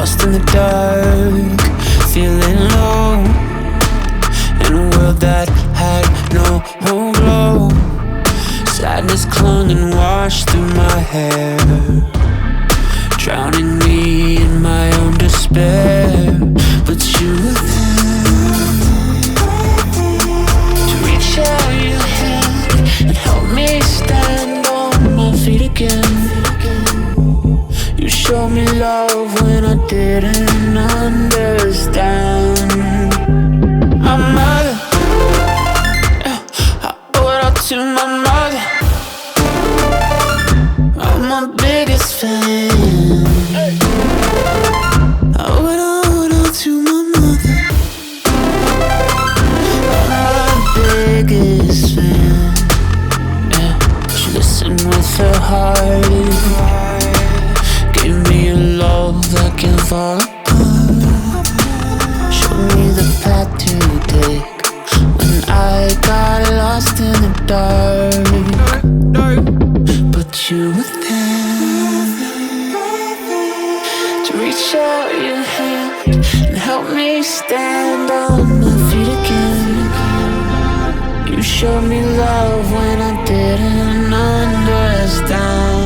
lost in the dark, feeling low, in a world that had no glow. Sadness clung and washed through my hair, drowning me in my own despair. But you were there to reach out your hand and help me stand on my feet again. You showed me love when I didn't understand. My mother, I owe it all to my mother. I'm my biggest fan. I owe it all to my mother. I'm my biggest fan. Yeah, she listened with her heart, gave me a love that can fall apart, showed me the path to take when I got lost in the dark. But you were there to reach out your hand and help me stand on my feet again. You showed me love when I didn't understand.